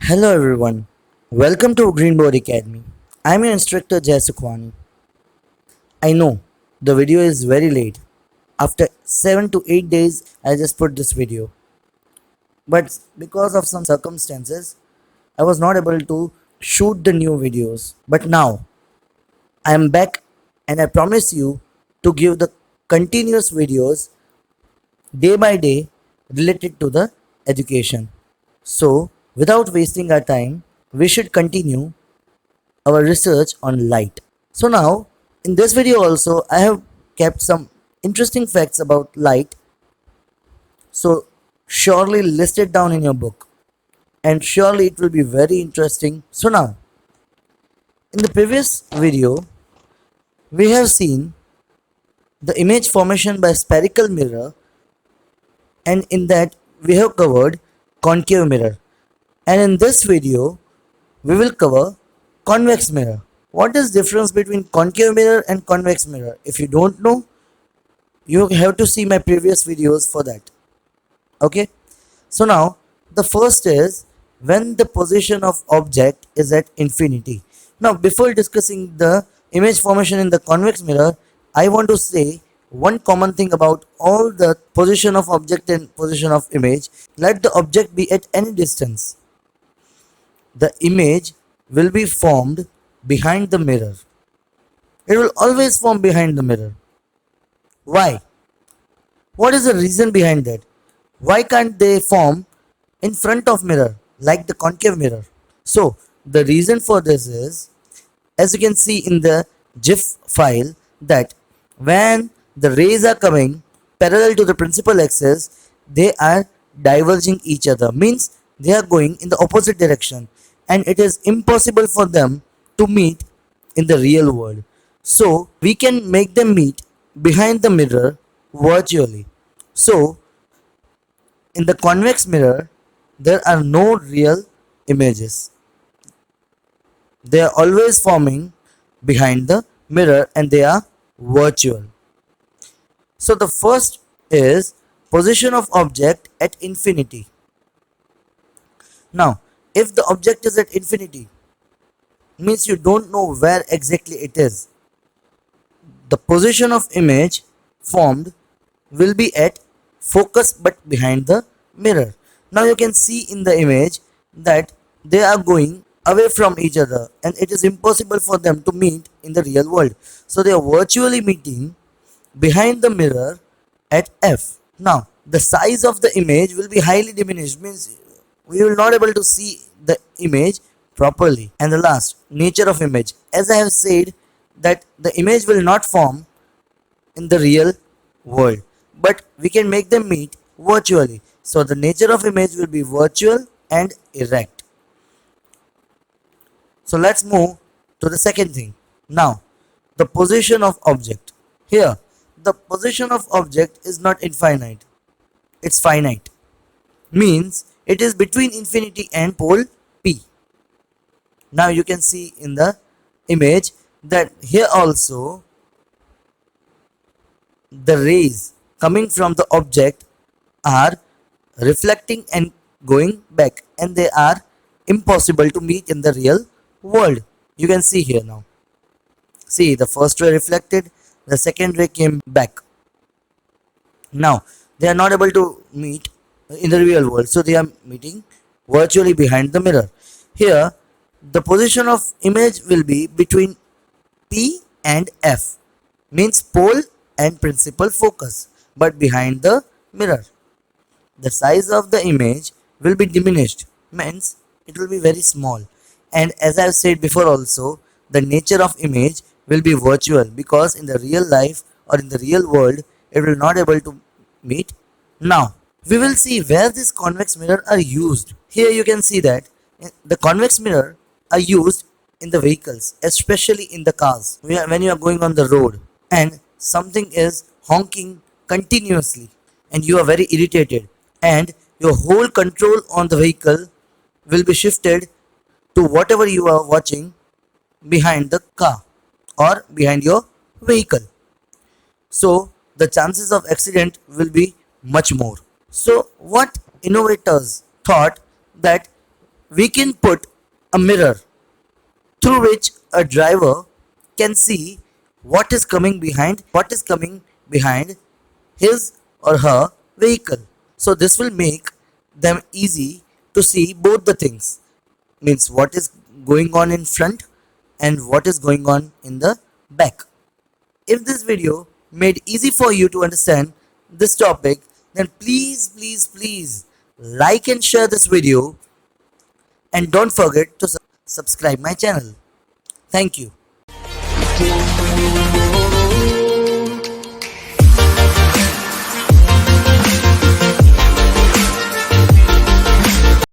Hello everyone, welcome to Greenboard Academy. I'm your instructor Jay Sukhwani. I know the video is very late. After 7 to 8 days, I just put this video. But because of some circumstances, I was not able to shoot the new videos. But now, I am back and I promise you to give the continuous videos day by day related to the education. So, without wasting our time, we should continue our research on light. So now, in this video also, I have kept some interesting facts about light. So surely list it down in your book and surely it will be very interesting. So now, in the previous video, we have seen the image formation by spherical mirror, and in that we have covered concave mirror. And in this video, we will cover convex mirror. What is difference between concave mirror and convex mirror? If you don't know, you have to see my previous videos for that. Okay, so now the first is when the position of object is at infinity. Now before discussing the image formation in the convex mirror, I want to say one common thing about all the position of object and position of image. Let the object be at any distance, the image will be formed behind the mirror. It will always form behind the mirror. Why? What is the reason behind that? Why can't they form in front of mirror like the concave mirror? So the reason for this is, as you can see in the GIF file, that when the rays are coming parallel to the principal axis, they are diverging each other, means they are going in the opposite direction, and it is impossible for them to meet in the real world. So we can make them meet behind the mirror virtually. So in the convex mirror, there are no real images. They are always forming behind the mirror and they are virtual. So the first is position of object at infinity. Now, if the object is at infinity, means you don't know where exactly it is. The position of image formed will be at focus but behind the mirror. Now you can see in the image that they are going away from each other and it is impossible for them to meet in the real world. So they are virtually meeting behind the mirror at f. Now the size of the image will be highly diminished, means we will not able to see the image properly. And the last, nature of image. As I have said that the image will not form in the real world, but we can make them meet virtually. So the nature of image will be virtual and erect. So let's move to the second thing. Now, the position of object. Here, the position of object is not infinite, it's finite. Means it is between infinity and pole P. Now you can see in the image that here also the rays coming from the object are reflecting and going back, and they are impossible to meet in the real world. You can see here now. See, the first ray reflected, the second ray came back. Now they are not able to meet in the real world, so they are meeting virtually behind the mirror. Here the position of image will be between P and F, means pole and principal focus, but behind the mirror. The size of the image will be diminished, means it will be very small. And as I have said before also, the nature of image will be virtual, because in the real life or in the real world it will not able to meet. Now we will see where this convex mirror are used. Here you can see that the convex mirror are used in the vehicles, especially in the cars, when you are going on the road and something is honking continuously and you are very irritated, and your whole control on the vehicle will be shifted to whatever you are watching behind the car or behind your vehicle. So the chances of accident will be much more. So what innovators thought that we can put a mirror through which a driver can see what is coming behind his or her vehicle. So this will make them easy to see both the things, means what is going on in front and what is going on in the back. If this video made easy for you to understand this topic, then please like and share this video, and don't forget to subscribe my channel. Thank you.